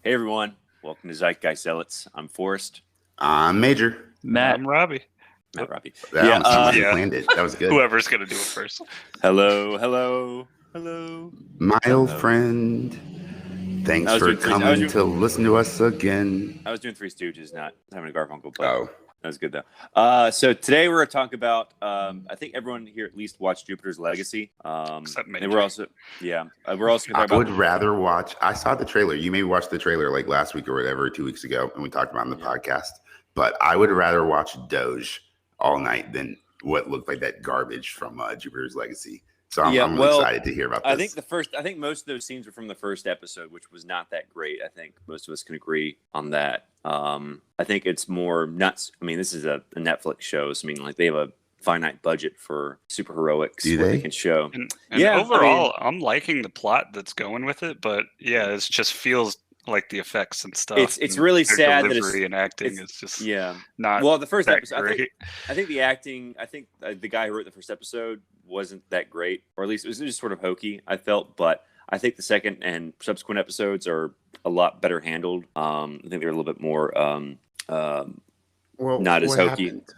Hey everyone, welcome to Zeitgeistzealots. I'm Forrest. I'm Major. Matt. I'm Robbie. Matt Robbie. That almost sounded like we planned it. That was good. Whoever's going to do it first. Hello. My old friend. Thanks for coming to listen to us again. I was doing Three Stooges, not having a Garfunkel play. Oh. That was good, though. So today we're going to talk about, I think everyone here at least watched Jupiter's Legacy. Except Major. And we're also going to talk about... I would rather watch... I saw the trailer. You maybe watched the trailer like last week or whatever, 2 weeks ago, and we talked about it on the podcast. But I would rather watch Doge all night than what looked like that garbage from Jupiter's Legacy. So I'm excited to hear about this. I think most of those scenes were from the first episode, which was not that great. I think most of us can agree on that. I think it's more nuts. I mean, this is a Netflix show. So, I mean, like they have a finite budget for superheroics. Do they? Can show. And overall, I'm liking the plot that's going with it, but yeah, it just feels like the effects and stuff. It's really sad that delivery and acting is just not well. The first episode, great. I think the acting. I think the guy who wrote the first episode wasn't that great, or at least it was just sort of hokey. I felt, but I think the second and subsequent episodes are a lot better handled. I think they're a little bit more not as hokey. Happened?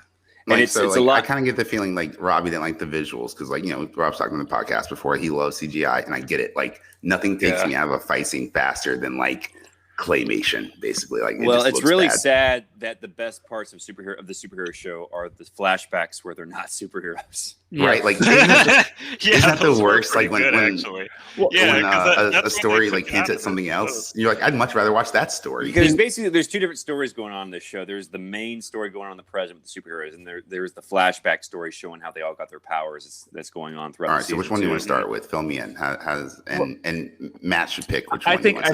And like, it's a lot. I kind of get the feeling like Robbie didn't like the visuals because, like, Rob's talking on the podcast before. He loves CGI, and I get it. Like, nothing takes me out of a fight scene faster than like claymation, basically. Like, it's really sad that the best parts of the superhero show are the flashbacks where they're not superheroes. Yeah. Right? Like, isn't that the worst? Like when a story like hints at something else, you're like, I'd much rather watch that story. Because basically, there's two different stories going on in this show. There's the main story going on in the present with the superheroes, and there's the flashback story showing how they all got their powers. That's going on throughout. All right, so which one do you want to start with? Fill me in. And Matt should pick which one. I think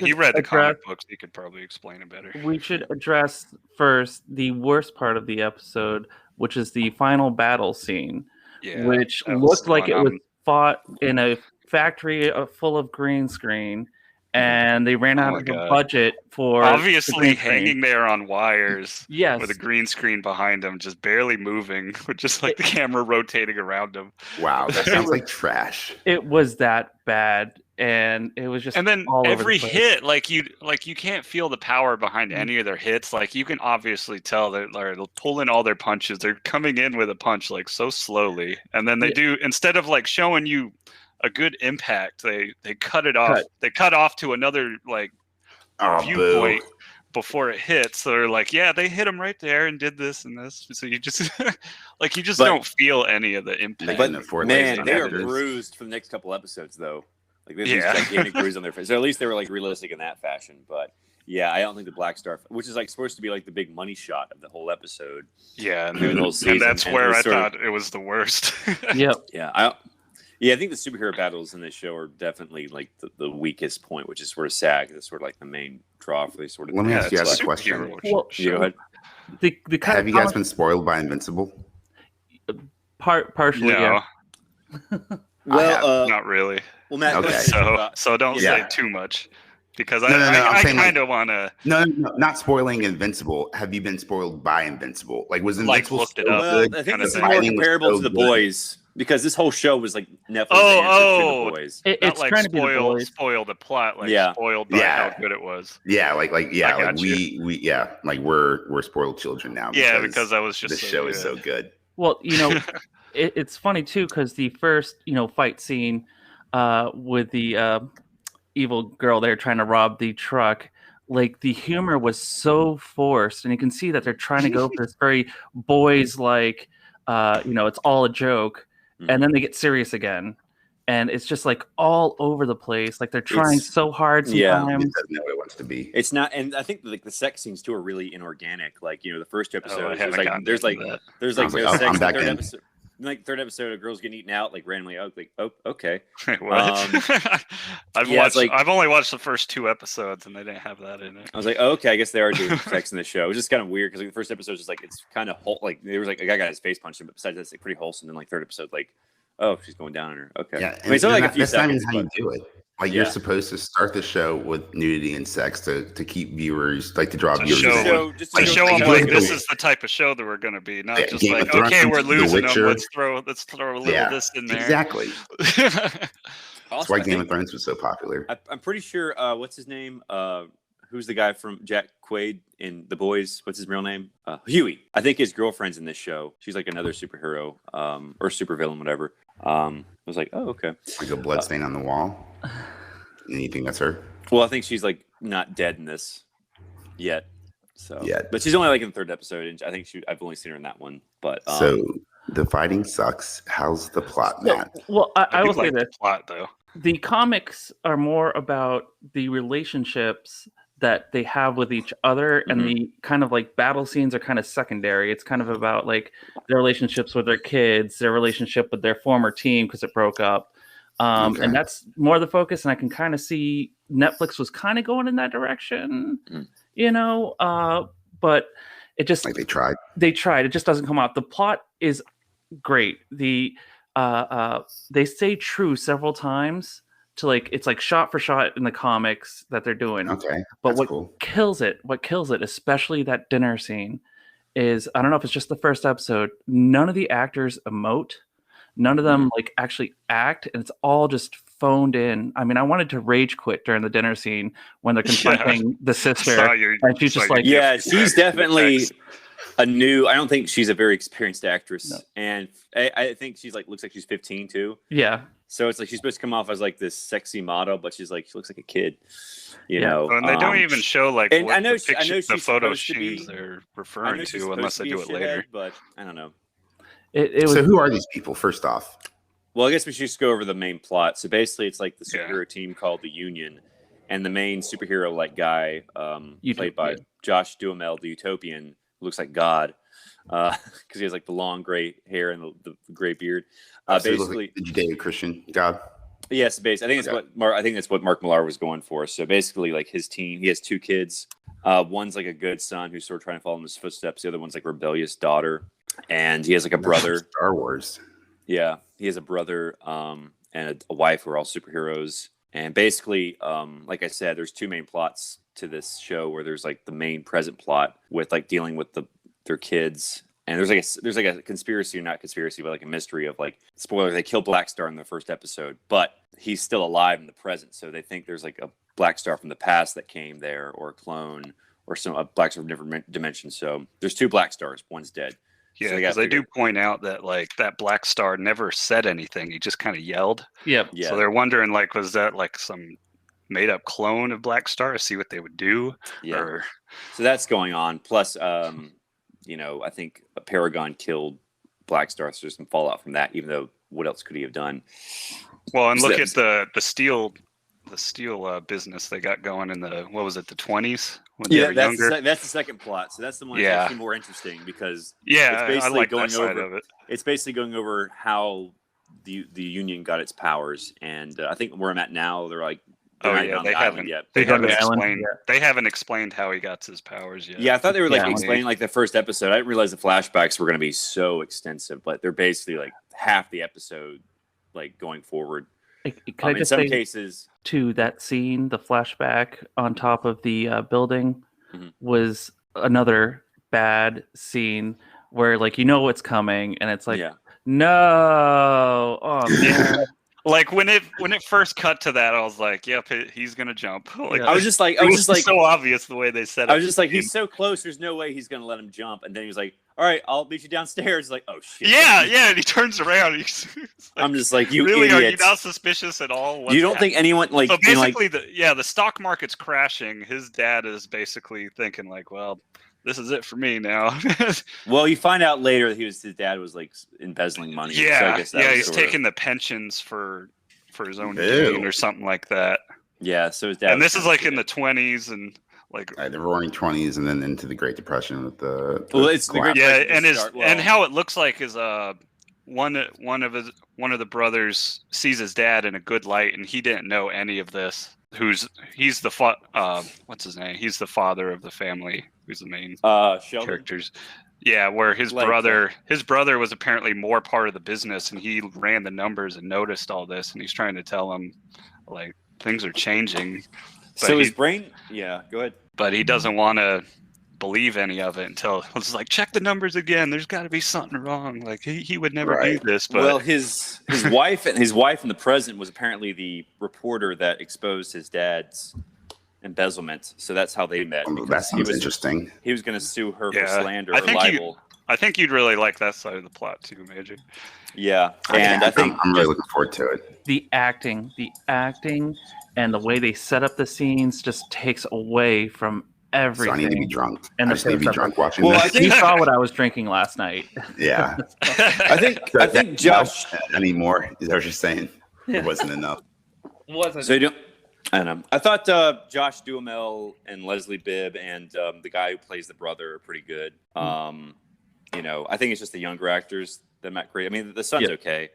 he read the comic books. He could probably explain it better. We should address first the worst part of the episode, which is the final battle scene. Yeah, which looked like it was fought in a factory full of green screen, and they ran out of the budget for obviously hanging there on wires. Yes, with a green screen behind them, just barely moving, with just like the camera rotating around them. Wow, that sounds like trash. It was that bad, and it was just. And then every hit, like you can't feel the power behind any of their hits. Like you can obviously tell they're pulling all their punches. They're coming in with a punch like so slowly, and then they do, instead of like showing you a good impact, they cut it off. They cut off to another viewpoint before it hits. So they're like, yeah, they hit him right there and did this and this. So you just don't feel any of the impact. But man, they are bruised for the next couple episodes though. Like there's these gigantic bruises on their face. So at least they were like realistic in that fashion. But yeah, I don't think the Black Star, which is like supposed to be like the big money shot of the whole episode. Yeah, and that's where I thought it was the worst. Yep. I think the superhero battles in this show are definitely like the weakest point, which is sort of sad because it's sort of like the main draw for these sort of. Let me ask you guys a question. Well, go ahead. Have you guys been spoiled by Invincible? Partially, no. Yeah. Well, not really. Well, Matt, okay. So don't say too much. Because I kind of want to. No, not spoiling Invincible. Have you been spoiled by Invincible? Like, was Invincible looked it up? Well, I think this is more comparable to The Boys because this whole show was like Netflix to The Boys. It's like trying to spoil the plot, spoiled by how good it was. Yeah, we're spoiled children now. Because that was just the show is so good. Well, it's funny too because the first fight scene with the evil girl there trying to rob the truck, like the humor was so forced, and you can see that they're trying to go for this very boys like it's all a joke, and then they get serious again, and it's just like all over the place, like they're trying so hard sometimes. It doesn't know what it wants to be. It's not, and I think like the sex scenes too are really inorganic. Like the first two episodes, there's like no sex. The third episode. Like third episode, a girl's getting eaten out like randomly. I was like, oh, okay. What? I've only watched the first 2 episodes, and they didn't have that in it. I was like, oh, okay, I guess they are doing sex in the show. It was just kind of weird because like, the first episode was just like it's kind of like there was like a guy got his face punched, but besides that's like pretty wholesome. And like third episode, like, oh, she's going down on her. Okay, yeah. I mean, it's only like a few seconds. That's not even how you do it. Like you're supposed to start the show with nudity and sex to keep viewers, like to draw viewers. Show them like this is the type of show that we're going to be, not just Game like okay, we're losing them. Let's throw a little this in there. Exactly. That's why Game of Thrones was so popular. I'm pretty sure. What's his name? who's the guy from Jack Quaid in The Boys? What's his real name? Huey. I think his girlfriend's in this show. She's like another superhero, or supervillain, whatever. I was like, oh, okay. Like a blood stain on the wall. And you think that's her? Well, I think she's like not dead in this yet. So Yeah. but she's only like in the third episode, and I think I've only seen her in that one. But so the fighting sucks. How's the plot, Matt? Well, I do will say like the this. plot though. The comics are more about the relationships that they have with each other, and the kind of like battle scenes are kind of secondary. It's kind of about like their relationships with their kids, their relationship with their former team because it broke up. And that's more the focus. And I can kind of see Netflix was kind of going in that direction, but it just Like they tried. It just doesn't come out. The plot is great. They stay true several times to like, it's like shot for shot in the comics that they're doing. Okay. But That's what kills it, especially that dinner scene, is I don't know if it's just the first episode. None of the actors emote. None of them like actually act, and it's all just phoned in. I mean, I wanted to rage quit during the dinner scene when they're confronting the sister, and she's just like, yeah, she's definitely a new. I don't think she's a very experienced actress, No. and I think she's like looks like she's 15 too. yeah. So it's like she's supposed to come off as like this sexy model, but she looks like a kid, you Yeah. know. And they don't even show like and what I know the photo supposed to be- scenes they're I know referring she's to supposed unless to they be do a it later. shithead, but I don't know. It was So who are these people? First off, Well, I guess we should just go over the main plot. So basically, it's like the Yeah. superhero team called the Union, and the main superhero like guy, played by Josh Duhamel, the Utopian, who looks like God, because he has like the long gray hair and the gray beard. so he looks Basically, like the Judeo-Christian God. yes, basically, I think that's what Mark Millar was going for. So basically, like his team, he has two kids. One's like a good son who's sort of trying to follow in his footsteps. The other one's like a rebellious daughter, and he has like a brother. Star Wars. Yeah, he has a brother and a wife who are all superheroes. And basically, like I said, there's two main plots to this show where there's like the main present plot with like dealing with their kids. And there's like a conspiracy, or not conspiracy, but like a mystery of like, spoiler, they kill Black Star in the first episode, but he's still alive in the present. So they think there's like a Black Star from the past that came there, or a clone, or a Black Star from a different dimension. So there's two Black Stars, one's dead. Yeah, So because they do point out that like that Black Star never said anything. He just kind of yelled. Yep. Yeah. So they're wondering like, was that like some made up clone of Black Star to see what they would do? Yeah. Or... So that's going on. Plus, I think a Paragon killed Black Star, so there's some fallout from that. Even though, what else could he have done? Well, and So look at the steel business they got going in the 20s when they were younger. That's the second plot. So that's the one that's actually more interesting because Yeah, it's I basically like going that side over. of it. It's basically going over how the Union got its powers, and I think where I'm at now, they're like, they're not even on the island yet. They They're on haven't the island, explained. They haven't explained how he got his powers yet. Yeah, I thought they were like Yeah. explaining like the first episode. I didn't realize the flashbacks were going to be so extensive, but they're basically like half the episode, like going forward. Can I In just some say cases, to that scene, the flashback on top of the building Mhm. was another bad scene where like what's coming, and it's like yeah, no, oh man. Like when it first cut to that, I was like, "Yep, he's gonna jump." Like, Yeah. I was just like, so obvious the way they said it. I was just like, he's so close. There's no way he's gonna let him jump. And then he was like, "All right, I'll meet you downstairs." Like, oh shit. yeah. And he turns around. He's like, I'm just like, you really? idiots. Are you not suspicious at all? You don't think anyone like? So you know, like, basically, the stock market's crashing. His dad is basically thinking like, "Well, this is it for me now." well, you find out later that his dad was like embezzling money. So I yeah, guess that was he's sort of- taking the pensions for his own Ew. gain or something like that. Yeah, so his dad. And was this is kinda like in stupid. the 20s and like The Roaring -- and then into the Great Depression with the Well, it's the Great collapse. yeah, Depression and start- and how it looks like is one of the brothers sees his dad in a good light, and he didn't know any of this. He's the what's his name? He's the father of the family. Who's the main Sheldon. characters? Yeah, where his Like, brother was apparently more part of the business, and he ran the numbers and noticed all this, and he's trying to tell him like things are changing. But So his brain. Yeah, go ahead. but he doesn't want to believe any of it until it's like, check the numbers again. There's got to be something wrong. Like he would never do this. But Well, his wife in the present was apparently the reporter that exposed his dad's embezzlement. So that's how they met. Well, that sounds interesting. He was going to sue her for Yeah. slander or libel. I think you'd really like that side of the plot too, Major. Yeah, and I think I'm really looking forward to it. The acting, and the way they set up the scenes just takes away from everything. So I need to be drunk. And I just need to be drunk watching Well, this. You saw what I was drinking last night. Yeah. I think Josh anymore. Is that what you're saying? Yeah. It wasn't enough. Wasn't. So I don't know. I thought Josh Duhamel and Leslie Bibb and the guy who plays the brother are pretty good. I think it's just the younger actors that Matt great. I mean, the son's okay.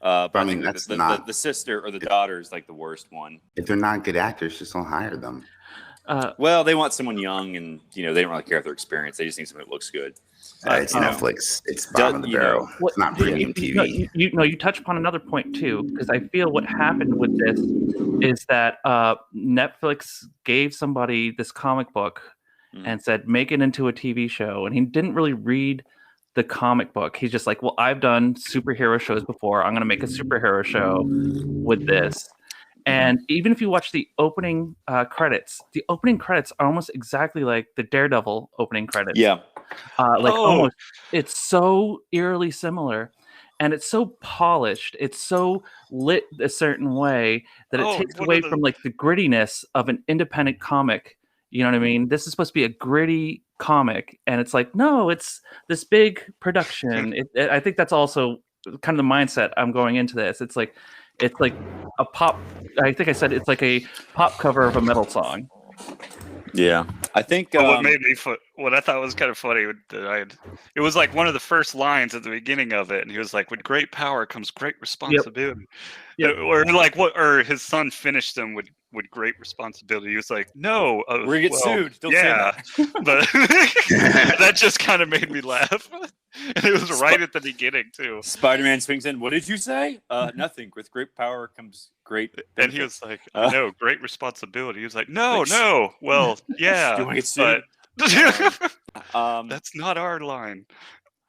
But I mean, that's the sister or the daughter is like the worst one. If they're not good actors, just don't hire them. Well, they want someone young, and they don't really care if their experience. They just need someone that looks good. It's Netflix. It's bottom of the barrel. It's not premium TV. You touch upon another point too, because I feel what happened with this is that Netflix gave somebody this comic book and said, make it into a TV show. And he didn't really read the comic book. He's just like, well, I've done superhero shows before. I'm going to make a superhero show with this. And even if you watch the opening credits are almost exactly like the Daredevil opening credits. Yeah. Almost, it's so eerily similar. And it's so polished. It's so lit a certain way that it takes away from like the grittiness of an independent comic. You know what I mean? This is supposed to be a gritty comic, and it's like, no, it's this big production. I think that's also kind of the mindset I'm going into this. It's like a pop. I think I said it's like a pop cover of a metal song. Yeah, I think what made me what I thought was kind of funny it was like one of the first lines at the beginning of it, and he was like, "With great power comes great responsibility." Yep. Or his son finished him with great responsibility. He was like, "No, we're gonna get sued." Don't say that. But that just kind of made me laugh. And it was right at the beginning too. Spider-Man swings in. What did you say? Nothing. With great power comes great benefit. And he was like, "No, great responsibility." He was like, "No. Well, yeah, do you want to get sued? That's not our line."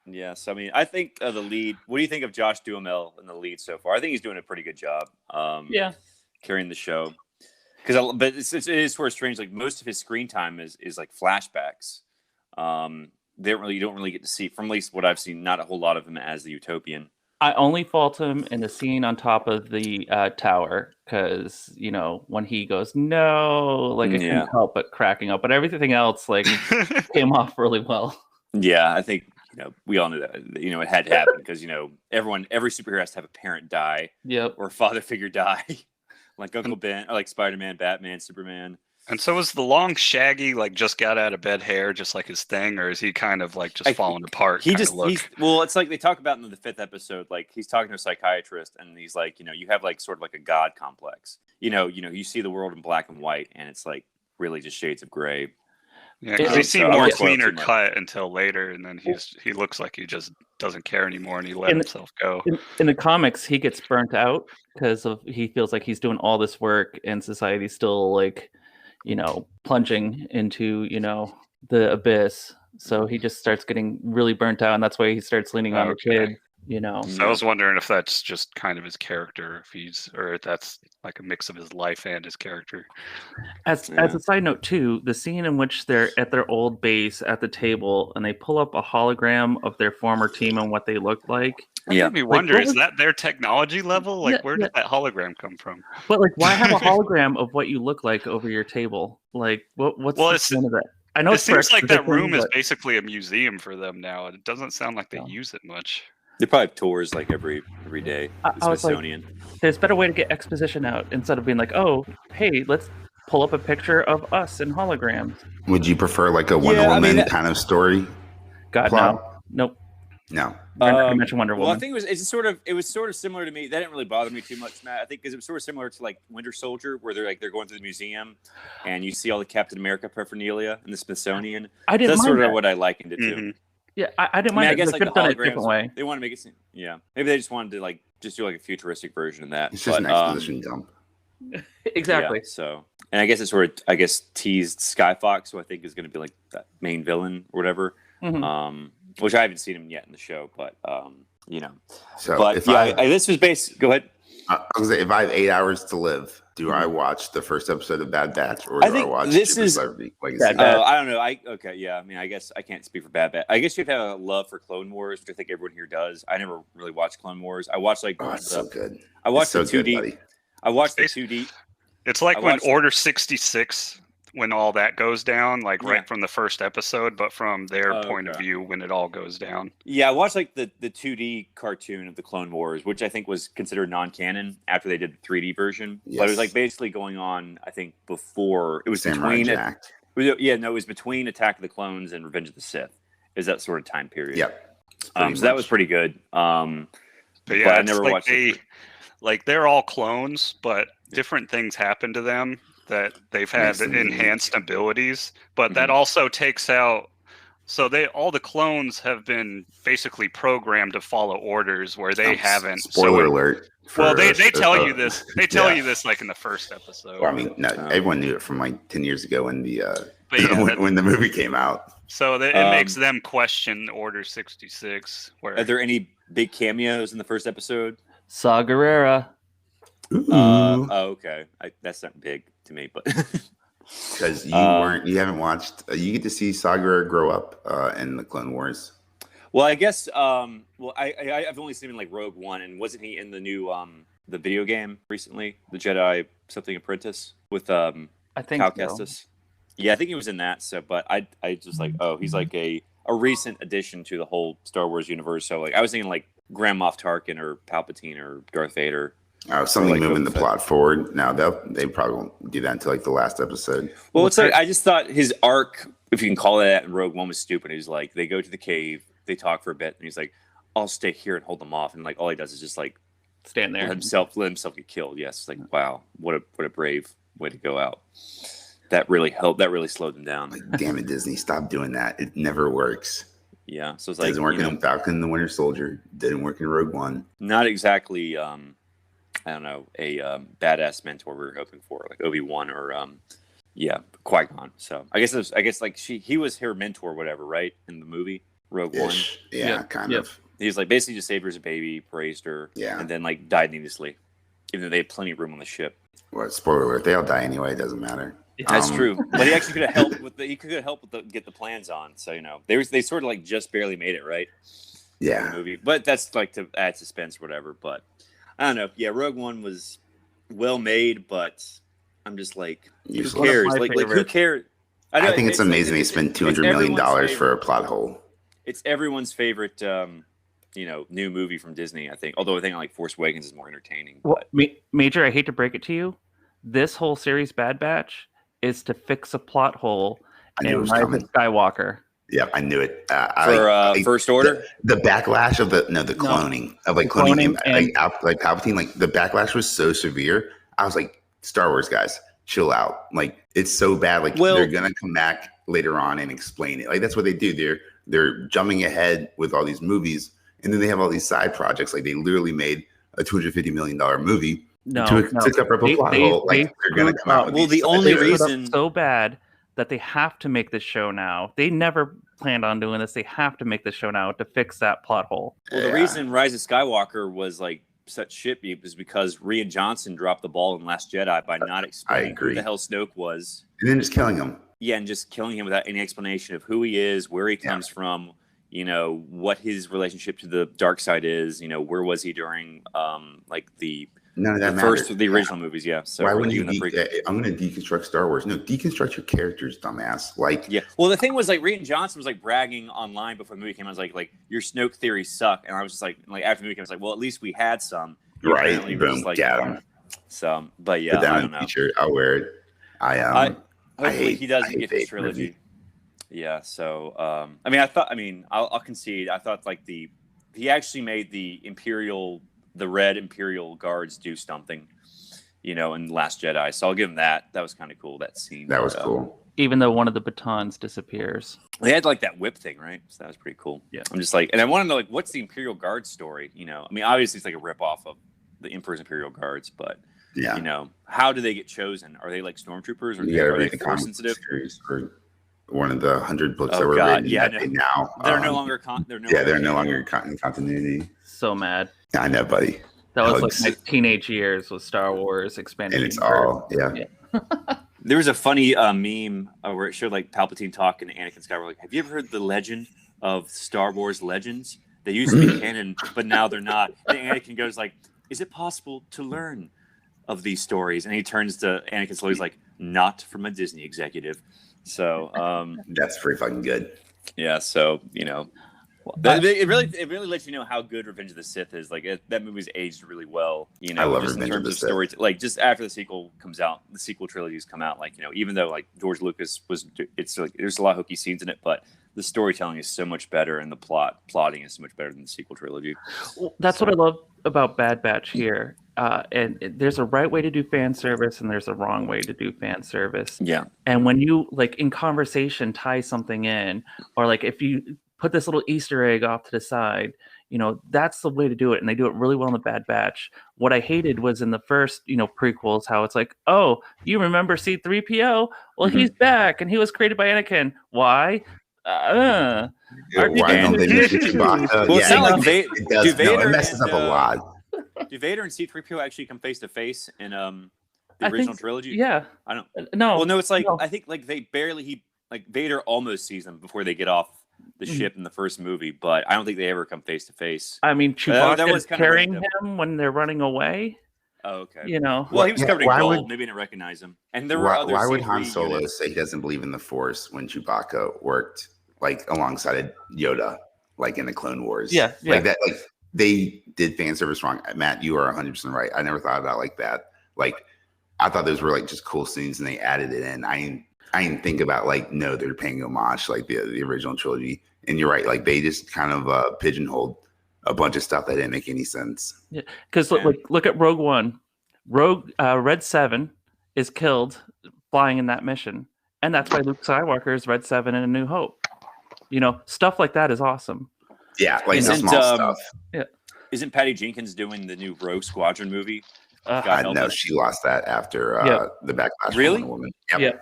Yes, I mean, I think the lead. What do you think of Josh Duhamel in the lead so far? I think he's doing a pretty good job. Carrying the show. But it is sort of strange. Like most of his screen time is like flashbacks. You don't really get to see, from at least what I've seen, not a whole lot of him as the Utopian. I only fault him in the scene on top of the tower because when he goes no, like I couldn't help but cracking up. But everything else like came off really well. Yeah, I think we all knew that it had to happen because every superhero has to have a parent die, or a father figure die, like Uncle Ben, or like Spider-Man, Batman, Superman. And so is the long, shaggy, like just got out of bed hair just like his thing, or is he kind of like just falling apart? Well, it's like they talk about in the 5th episode, like he's talking to a psychiatrist, and he's like, you have like sort of like a god complex. You see the world in black and white, and it's like really just shades of gray. Yeah, because he seemed more cleaner cut until later, and then he looks like he just doesn't care anymore, and he let himself go. In the comics, he gets burnt out because he feels like he's doing all this work, and society's still like, plunging into the abyss. So he just starts getting really burnt out, and that's why he starts leaning on the kid. So I was wondering if that's just kind of his character, or if that's like a mix of his life and his character. As a side note too, the scene in which they're at their old base at the table and they pull up a hologram of their former team and what they look like. That made me wonder, is that their technology level? Like, where did that hologram come from? But like, why have a hologram of what you look like over your table? Like, what's the point of that? I know it seems like that room is basically a museum for them now. It doesn't sound like they use it much. They probably have tours like every day. The Smithsonian. Like, there's a better way to get exposition out instead of being like, oh, hey, let's pull up a picture of us in holograms. Would you prefer like a Wonder Woman kind of story? God, plot? Nope. No. I mentioned Wonder Woman. Well, I think it was sort of similar to me. That didn't really bother me too much, Matt. I think because it was sort of similar to like Winter Soldier, where they're going through the museum, and you see all the Captain America paraphernalia in the Smithsonian. That's sort of what I likened it to. Yeah, I didn't mind. I guess they like the done it a holograms, different way. They want to make it seem, maybe they just wanted to like just do like a futuristic version of that. It's just an exposition dump. Exactly. Yeah, so, and I guess it sort of teased Skyfox, who I think is going to be like that main villain or whatever. Mm-hmm. Which I haven't seen him yet in the show, but So, but this was based. Go ahead. I was gonna say, if I have 8 hours to live, Do I watch the first episode of Bad Batch, or do I watch Jupiter's Legacy? I don't know. Okay, yeah. I mean, I guess I can't speak for Bad Batch. I guess you have to have a love for Clone Wars, which I think everyone here does. I never really watched Clone Wars. I watched it's so good. I watched the 2D. I watched the 2D. It's like when Order 66, when all that goes down, like right from the first episode, but from their point of view when it all goes down. Yeah, I watched like the 2D cartoon of the Clone Wars, which I think was considered non-canon after they did the 3D version. Yes. But it was like basically going on, I think, before it was between it was between Attack of the Clones and Revenge of the Sith. Is that sort of time period? Yep. So that was pretty good. But I never watched it. Like they're all clones, but different things happen to them that they've had enhanced abilities, but that also takes out. So all the clones have been basically programmed to follow orders where they haven't. Spoiler alert. Well, they tell you this. They tell you this like in the first episode. Well, I mean, no, everyone knew it from like 10 years ago when the when the movie came out. So it makes them question Order 66. Are there any big cameos in the first episode? Saw Gerrera. Okay. That's not big to me, but because you haven't watched. You get to see Saw Gerrera grow up in the Clone Wars. Well, I guess. I've only seen him in like Rogue One, and wasn't he in the new the video game recently, the Jedi something Apprentice with I think Cal Kestis? Yeah, I think he was in that. So, but I just like he's like a recent addition to the whole Star Wars universe. So like I was thinking like Grand Moff Tarkin or Palpatine or Darth Vader. Something like moving the plot forward. Now they probably won't do that until like the last episode. Well, it's like I just thought his arc, if you can call it that, in Rogue One was stupid. He's like they go to the cave, they talk for a bit, and he's like, "I'll stay here and hold them off." And like all he does is just like stand there, let himself get killed. Yes, like wow, what a brave way to go out. That really helped. That really slowed them down. Like, damn it, Disney, stop doing that. It never works. Yeah, so it's like doesn't work in Falcon and the Winter Soldier. Didn't work in Rogue One. Not exactly. I don't know, a badass mentor we were hoping for, like Obi-Wan or Qui-Gon. So I guess like he was her mentor, whatever, right? In the movie Rogue One. Yeah, kind of. He was like basically just saved her as a baby, praised her, and then like died needlessly, even though they had plenty of room on the ship. Well, spoiler alert, they all die anyway. It doesn't matter. That's true, but he actually could have helped with get the plans on. So they sort of like just barely made it right. Yeah, in the movie, but that's like to add suspense or whatever. But I don't know. Yeah, Rogue One was well made, but I'm just like, who cares? Like who cares? I think it's amazing they spent $200 million for a plot hole. It's everyone's favorite, new movie from Disney. I think, although I think like Force Awakens is more entertaining. Well, Major, I hate to break it to you, this whole series, Bad Batch, is to fix a plot hole in Rise of Skywalker. Yeah, I knew it. First Order, the backlash of the cloning of like cloning him, like Palpatine, like the backlash was so severe. I was like, Star Wars guys, chill out. Like it's so bad. Like they're gonna come back later on and explain it. Like that's what they do. They're jumping ahead with all these movies, and then they have all these side projects. Like they literally made a $250 million movie. To cover up a plot hole. Like they're gonna come out. Well, the only reason so bad that they have to make this show now. They never planned on doing this. They have to make this show now to fix that plot hole. Well, the reason Rise of Skywalker was like such shit was because Rian Johnson dropped the ball in Last Jedi by not explaining who the hell Snoke was. And then just killing him. Yeah, and just killing him without any explanation of who he is, where he comes from, what his relationship to the dark side is, where was he during none of that the original movies, yeah. So why wouldn't you? I'm going to deconstruct Star Wars. No, deconstruct your characters, dumbass. Like, yeah. Well, the thing was, like, Rian Johnson was like bragging online before the movie came out. I was like your Snoke theories suck, and I was just like after the movie came, I was like, well, at least we had some. Right. Boom. Got him. So, but yeah, I don't know. T-shirt, I'll wear it. Hopefully he doesn't get the trilogy. Movie. Yeah. So, I'll concede. I thought like he actually made the Red Imperial Guards do something, in Last Jedi. So I'll give him that. That was kind of cool, that scene. That was cool. Even though one of the batons disappears. They had like that whip thing, right? So that was pretty cool. Yeah. I'm just like, and I want to know, like, what's the Imperial Guard story? Obviously it's like a ripoff of the Emperor's Imperial Guards, but, how do they get chosen? Are they like stormtroopers or are they force sensitive? One of the 100 books that were written now. They're no longer they're no longer in continuity. So mad. I know, buddy. That was Hugs. like my teenage years with Star Wars expanded And it's universe. all, yeah. There was a funny meme where it showed like Palpatine talking to Anakin Skywalker. Like, have you ever heard the legend of Star Wars Legends? They used to be canon, but now they're not. And Anakin goes like, "Is it possible to learn of these stories?" And he turns to Anakin slowly, he's like, "Not from a Disney executive." So That's pretty fucking good. yeah, so it really lets you know how good Revenge of the Sith is. Like that movie's aged really well. I love just in Revenge of terms the of Sith. story. Like just after the sequel comes out, the sequel trilogies come out. Like even though like George Lucas it's like there's a lot of hooky scenes in it, but the storytelling is so much better, and the plotting is so much better than the sequel trilogy. Well, that's what I love about Bad Batch here. There's a right way to do fan service, and there's a wrong way to do fan service. Yeah. And when you like in conversation tie something in, or like if you put this little Easter egg off to the side, that's the way to do it. And they do it really well in the Bad Batch. What I hated was in the first, prequels, how it's like, oh, you remember C-3PO? Well, he's back, and he was created by Anakin. Why? Why don't they make it Chewbacca? Well, it's not like it does. No, it messes up a lot. Do Vader and C-3PO actually come face to face in the I original think, trilogy? Yeah. I don't. No. Well, no, it's like no. I think like Vader almost sees them before they get off the ship in the first movie, but I don't think they ever come face to face. I mean, Chewbacca was is kind of carrying random. him when they're running away. Oh, okay. Well, he was covered in gold. Maybe I didn't recognize him. And there were other. Why would C3 Han Solo units. say he doesn't believe in the Force when Chewbacca worked like alongside Yoda, like in the Clone Wars? Yeah. Like that. Like they did fan service wrong. Matt, you are 100% right. I never thought about it like that. Like I thought those were like just cool scenes, and they added it in. I didn't think about like no, they're paying homage like the original trilogy. And you're right. Like they just kind of pigeonholed a bunch of stuff that didn't make any sense. Yeah, because look at Rogue One. Red 7 is killed flying in that mission, and that's why Luke Skywalker is Red 7 in A New Hope. Stuff like that is awesome. Yeah, like the small stuff. Yeah, isn't Patty Jenkins doing the new Rogue Squadron movie? No, she lost that after the backlash. Really? From Wonder Woman. Yep. Yeah.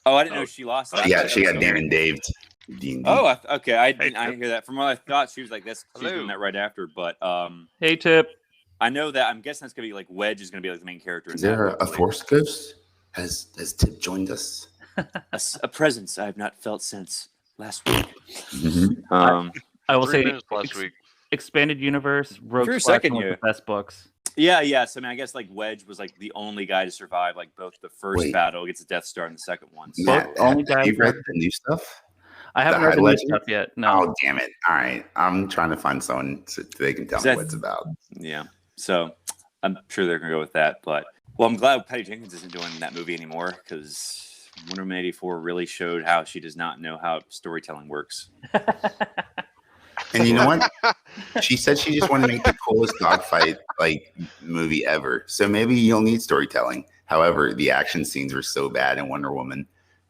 Oh, I didn't know she lost that. Yeah, she got Dan and Dave. D&D. Oh, okay. I didn't hear that. From what I thought, she was like she's doing that right after. But hey, Tip. I know that. I'm guessing that's gonna be like Wedge is gonna be like the main character. Is there a Force ghost? Has Tip joined us? a presence I have not felt since last week. I will 3 say minutes last week. Expanded universe. Rogue For a Squadron second, was yeah. the best books. Yeah. So I mean, I guess like Wedge was like the only guy to survive like both the first Wait. battle against the Death Star and the second one. So, Matt, only have you guys read that- the new stuff? I haven't The read the new Legend? stuff yet. No. Oh, damn it. All right. I'm trying to find someone so they can tell me what it's about. yeah. So I'm sure they're gonna go with that. But I'm glad Patty Jenkins isn't doing that movie anymore because Wonder Woman 84 really showed how she does not know how storytelling works. And you know what? She said she just wanted to make the coolest dogfight like movie ever. So maybe you'll need storytelling. However, the action scenes were so bad in Wonder Woman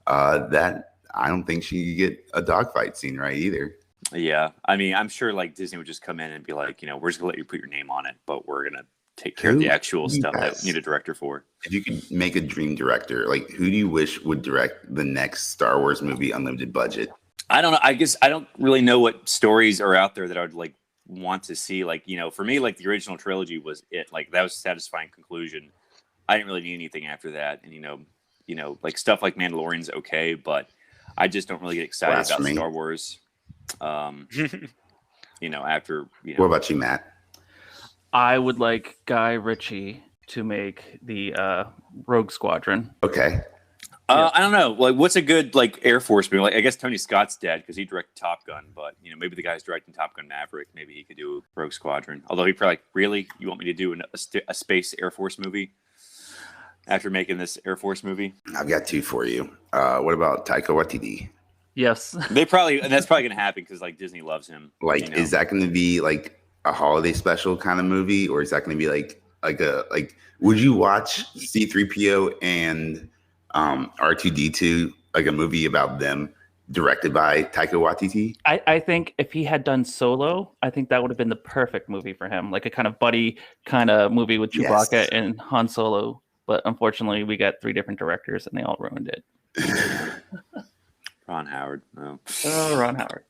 that I don't think she could get a dogfight scene right either. Yeah. I mean, I'm sure like Disney would just come in and be like, we're just gonna let you put your name on it, but we're gonna take care of the actual stuff that we need a director for. If you could make a dream director, like who do you wish would direct the next Star Wars movie, unlimited budget? I don't know. I guess I don't really know what stories are out there that I would like want to see. Like, for me, like the original trilogy was it. Like that was a satisfying conclusion. I didn't really need anything after that. And like stuff like Mandalorian's okay, but I just don't really get excited about Star Wars. After What about you, Matt? I would like Guy Ritchie to make the Rogue Squadron. Okay. I don't know. Like, what's a good like Air Force movie? Like, I guess Tony Scott's dead because he directed Top Gun, but maybe the guy's directing Top Gun Maverick. Maybe he could do Rogue Squadron. Although he'd probably like, really, you want me to do a space Air Force movie after making this Air Force movie? I've got two for you. What about Taika Waititi? Yes. That's probably going to happen because like Disney loves him. Like, is that going to be like a holiday special kind of movie, or is that going to be like would you watch C-3PO and R2-D2 like a movie about them directed by Taika Waititi? I think if he had done Solo, I think that would have been the perfect movie for him, like a kind of buddy kind of movie with Chewbacca and Han Solo. But unfortunately, we got 3 different directors and they all ruined it. Ron Howard. No. Oh, Ron Howard.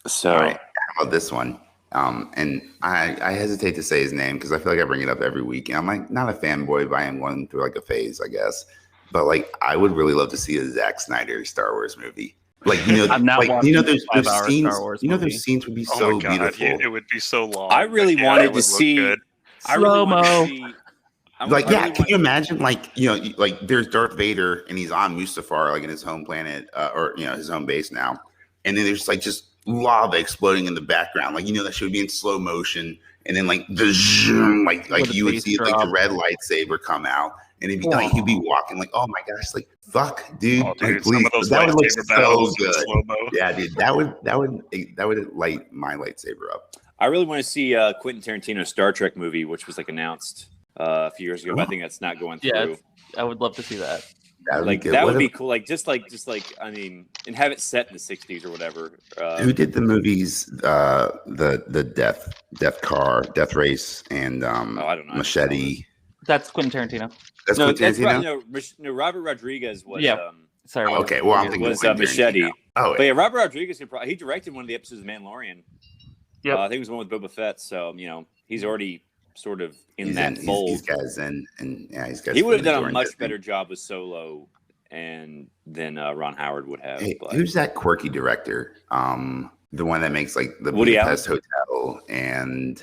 So all right, how about this one? And I hesitate to say his name because I feel like I bring it up every week. And I'm like not a fanboy, but I am going through like a phase, I guess. But like, I would really love to see a Zack Snyder Star Wars movie. Like, you know, I'm not like, you know, watching there's a 5-hour scenes, Star Wars you know, movie. those scenes would be Oh so my God, beautiful. it would be so long. I really but yeah, wanted it to would look see. good. I really wanted to Slow-mo. see. Like, yeah, can you imagine, like, you know, like there's Darth Vader and he's on Mustafar, like in his home planet, or, you know, his home base now. And then there's like just lava exploding in the background. Like, you know, that should be in slow motion. And then like the zoom, like With a you would bass see like drop. the red lightsaber come out. And he'd be walking like, oh my gosh, like, fuck, dude. Oh, dude, Like, please. some of those That would look lightsaber so battles in good. slow-mo. Yeah, dude, that would light my lightsaber up. I really want to see Quentin Tarantino's Star Trek movie, which was like announced a few years ago. But I think that's not going through. Yeah, I would love to see that. That would Like be good. that What would be if- cool. Like just like I mean, and have it set in the '60s or whatever. Who did the movies? The Death Race, and I don't know. Machete. That's Quentin Tarantino. That's No, Quentin that's Tarantino? no. Robert Rodriguez was. Yeah. Sorry. Oh, okay, well, I'm thinking was Quentin Machete. Tarantino. Oh, But yeah, Robert Rodriguez he directed one of the episodes of Mandalorian. Yep. I think it was one with Boba Fett. So you know he's already sort of in that he's fold. He's got Zen, and yeah, he's got. He would have done a Mandalorian much Disney. better job with Solo, and than Ron Howard would have. Hey, but- who's that quirky director? The one that makes like the Woody Budapest Hotel, and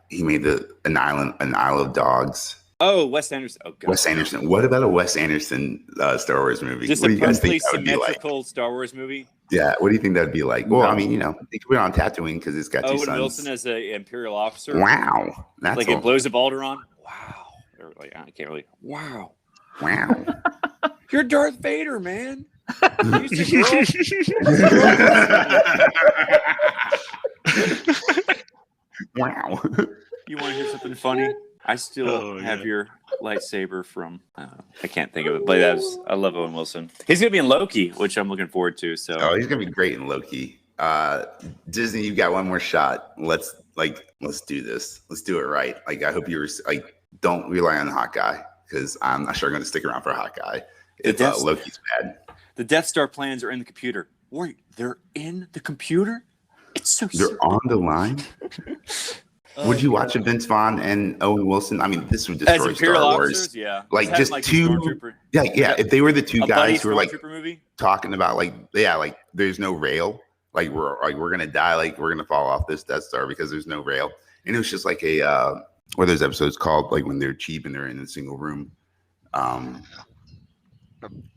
he made an Isle of Dogs. Oh, Wes Anderson. Oh, God. Wes Anderson. What about a Wes Anderson Star Wars movie? Just What a do you guys perfectly think that would be like? symmetrical Star Wars movie. Yeah, what do you think that'd be like? Well, No. I mean, you know, they could put it on Tatooine because it's got two Owen sons. Wilson as an Imperial officer. Wow, that's Like all. it blows a Balderon. Wow. Or like I can't really. Wow. Wow. You're Darth Vader, man. You used to Wow. You want to hear something funny? I still Oh, have yeah. your lightsaber from. I can't think of it, but I love Owen Wilson. He's gonna be in Loki, which I'm looking forward to. So Oh, he's gonna be great in Loki. Disney, you've got one more shot. Let's do this. Let's do it right. Like, I hope you're like, don't rely on Hawkeye because I'm not sure I'm gonna stick around for Hawkeye if Death- Loki's bad. the Death Star plans are in the computer. Wait, they're in the computer? It's so They're simple. on the line. Would you watch a Vince Vaughn and Owen Wilson? I mean, this would as destroy Imperial Star officers? Wars. Yeah, Like, Just just having, two- Stormtrooper- Yeah. If they were the two a buddy guys who were like Stormtrooper movie. talking about like there's no rail, like we're gonna die, like we're gonna fall off this Death Star because there's no rail. And it was just like a what are those episodes called, like when they're cheap and they're in a single room.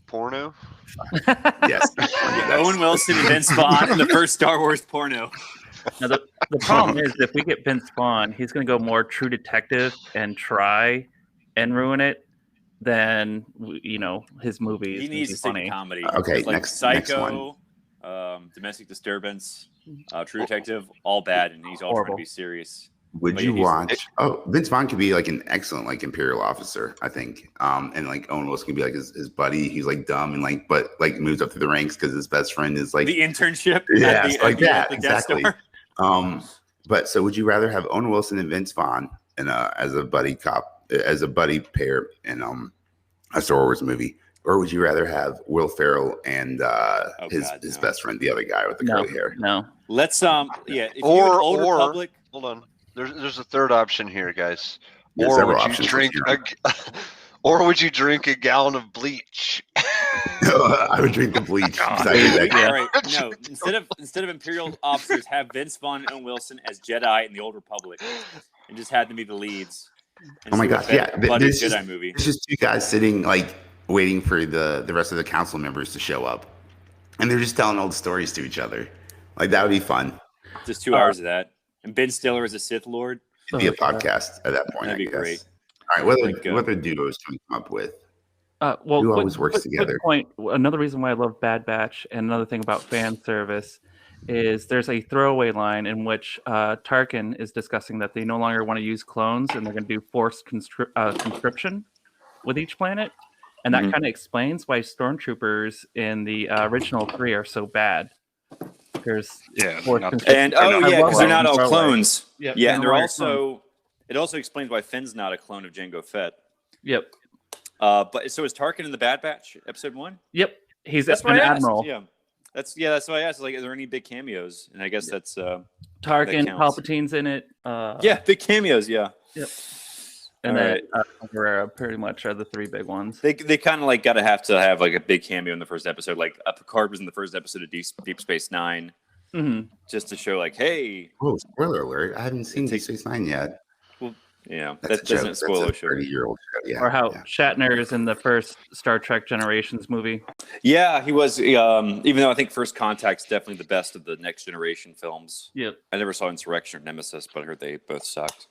Porno? Yes. Owen Wilson and Vince Vaughn in the first Star Wars porno. Now, the problem is if we get Vince Vaughn, he's going to go more True Detective and try and ruin it than his movies. He needs to stick to comedy. Okay, like next Psycho, Domestic Disturbance, True Detective, all bad, and he's all trying Horrible. to be serious. Would But you it needs- watch? Oh, Vince Vaughn could be like an excellent like Imperial officer, I think. And like Owen Wilson could be like his buddy. He's like dumb and like, but like moves up through the ranks because his best friend is like The internship. yeah, at it's the, like at the- that at the Death exactly. Star. But so would you rather have Owen Wilson and Vince Vaughn in as a buddy cop, as a buddy pair in a Star Wars movie, or would you rather have Will Ferrell and his God, no. best friend, the other guy with the No, curly hair? no. Let's If you do Or- an Old or- Republic, Hold on. There's a third option here, guys. There's Or several would you options. drink or would you drink a gallon of bleach? I would drink the bleach. God. I did that. Yeah. all right, no. Instead of Imperial officers, have Vince Vaughn and Owen Wilson as Jedi in the Old Republic, and just have them be the leads. And Oh my see what gosh, yeah, better buddy this is- Jedi movie. It's just two guys sitting like waiting for the rest of the council members to show up, and they're just telling old stories to each other. Like that would be fun. Just 2 hours of that. And Ben Stiller as a Sith Lord. It'd be a Oh, God. podcast at that point. That'd be I guess. great. All right, Like, what other duos can we come up with? Well, Who always works quick together? point. Another reason why I love Bad Batch, and another thing about fan service, is there's a throwaway line in which Tarkin is discussing that they no longer want to use clones and they're going to do forced conscription with each planet, and that Mhm. kind of explains why stormtroopers in the original 3 are so bad. There's Yeah, forced not- conscription. And I yeah, love because they're not all clones. clones. Yep, Yeah, and they're they're all also. It also explains why Finn's not a clone of Jango Fett. Yep, But so is Tarkin in the Bad Batch episode 1? yep. He's That's an why I asked. admiral. Yeah, that's why I asked. Like, are there any big cameos? And I guess that's. Tarkin, counts. Palpatine's in it. Yeah, big cameos. Yeah. Yep. And All then right. Guerrero pretty much are the three big ones. They kind of like gotta have to have like a big cameo in the first episode. Like Picard was in the first episode of Deep Space Nine, just to show like, hey. Oh, spoiler alert! I haven't seen Deep Space Nine yet. Well, yeah, That doesn't spoil the show. 30-year-old show. Yeah. Or how Shatner is in the first Star Trek Generations movie. Yeah, he was. Even though I think First Contact's definitely the best of the Next Generation films. Yep. I never saw Insurrection or Nemesis, but I heard they both sucked.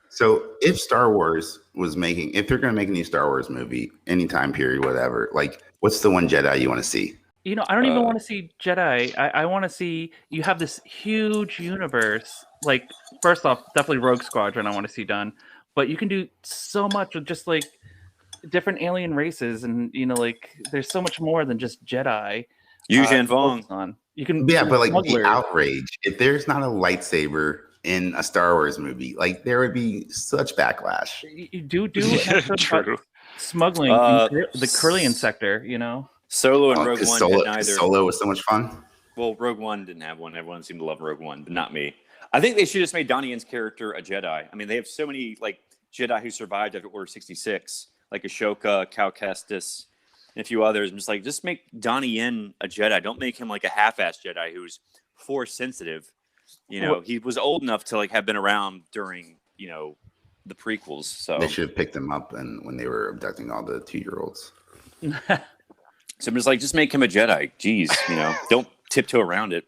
So if Star Wars was making, if they're going to make a new Star Wars movie, any time period, whatever, like, what's the one Jedi you want to see? You know, I don't even want to see Jedi. I want to see, you have this huge universe. Like, first off, definitely Rogue Squadron I want to see done. But you can do so much with just, like, different alien races. And, you know, like, there's so much more than just Jedi. Yuuzhan Vong. You can, Yeah, but, like, the outrage. If there's not a lightsaber in a Star Wars movie, like, there would be such backlash. You do True. smuggling in the Corellian sector, you know? Solo and Rogue One did neither. Solo was so much fun. Well, Rogue One didn't have one. Everyone seemed to love Rogue One, but not me. I think they should just make Donnie Yen's character a Jedi. I mean, they have so many like Jedi who survived after Order 66, like Ashoka, Cal Kestis, and a few others. I'm just like, just make Donnie Yen a Jedi. Don't make him like a half-ass Jedi who's Force sensitive. You know, he was old enough to like have been around during, you know, the prequels. So they should have picked him up and when they were abducting all the 2-year-olds. So I'm just like, just make him a Jedi. Jeez, you know, don't tiptoe around it.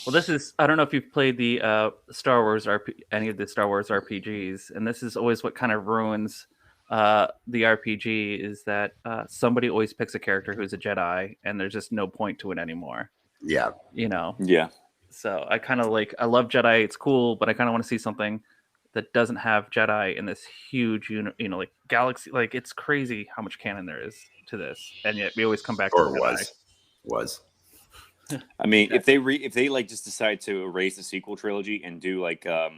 Well, this is, I don't know if you've played the any of the Star Wars RPGs, and this is always what kind of ruins the RPG is that somebody always picks a character who's a Jedi, and there's just no point to it anymore. Yeah. You know? Yeah. So I kind of like, I love Jedi, it's cool, but I kind of want to see something that doesn't have Jedi in this huge, you know, like galaxy. Like, it's crazy how much canon there is to this, and yet we always come back to Jedi. Was. I mean, if they like just decide to erase the sequel trilogy and do like a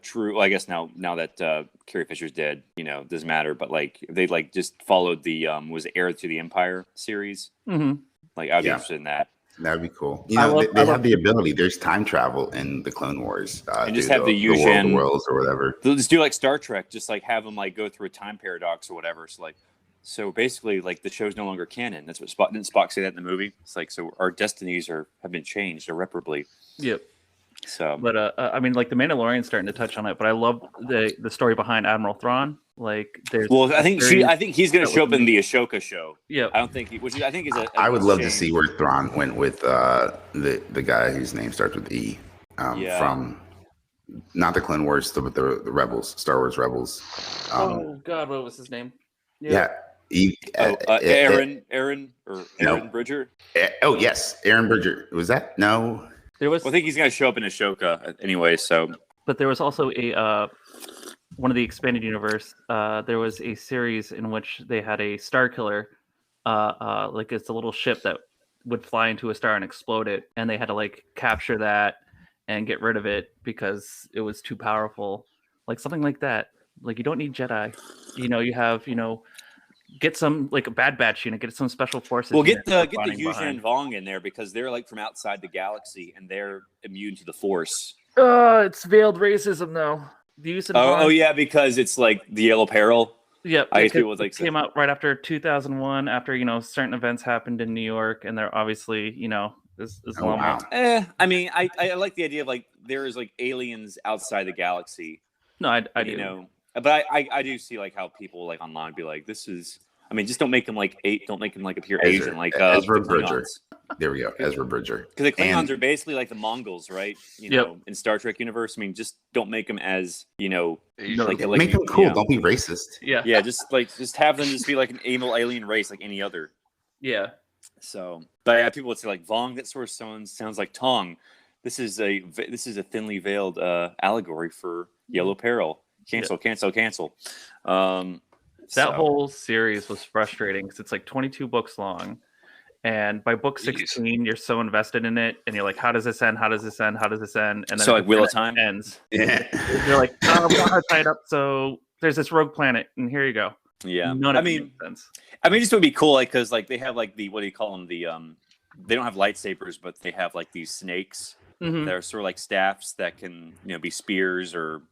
true, well, I guess now that Carrie Fisher's dead, you know, doesn't matter. But like if they like just followed the was it Heir to the Empire series, like I'd be interested in that. That'd be cool. You know, they have the ability. There's time travel in the Clone Wars. And just have the Yuuzhan worlds or whatever. They'll just do like Star Trek, just like have them like go through a time paradox or whatever. So basically, like the show's no longer canon. That's what Spock say that in the movie. It's like, so our destinies have been changed irreparably. Yep. So, but I mean, like the Mandalorian's starting to touch on it. But I love the story behind Admiral Thrawn. Like, there's I think he's going to show up in the Ashoka show. Yeah, I don't think which I think is I would love to see where Thrawn went with the guy whose name starts with E. From not the Clone Wars, but the Rebels, Star Wars Rebels. Oh God, what was his name? Aaron Bridger. Oh yes, Aaron Bridger. Was that no? There was. Well, I think he's going to show up in Ashoka anyway. So, but there was also a one of the expanded universe. There was a series in which they had a star killer, like it's a little ship that would fly into a star and explode it, and they had to like capture that and get rid of it because it was too powerful, like something like that. Like, you don't need Jedi, you know. You have, you know, get some like a Bad Batch unit, get some special forces. Well, get the Yuuzhan Vong in there because they're like from outside the galaxy and they're immune to the Force. It's veiled racism though. The use of yeah, because it's like the Yellow Peril. Yep, I guess people like came out right after 2001, after, you know, certain events happened in New York, and they're obviously, you know, is wow. I mean, I like the idea of like there is like aliens outside the galaxy. No, I do. You know, but I do see like how people like online be like, this is. I mean, just don't make him like appear Asian like Ezra Bridger. There we go, Ezra Bridger. Because the Klingons are basically like the Mongols, right? You know, in Star Trek universe. I mean, just don't make them as, you know, like make them cool. Don't be racist. Yeah, just have them just be like an alien race like any other. Yeah. So, but yeah, people would say like Vong. That sort of sounds like Tong. This is a thinly veiled allegory for Yellow Peril. Cancel. That whole series was frustrating because it's like 22 books long, and by book 16, you're so invested in it, and you're like, "How does this end? How does this end? How does this end?" And then so like Wheel of Time ends. Yeah, you're like, "Oh, we got to tie it up." So there's this rogue planet, and here you go. Yeah, none of it makes sense. I mean, just would be cool, like because like they have like the what do you call them? The they don't have lightsabers, but they have like these snakes Mhm. They're sort of like staffs that can, be spears or,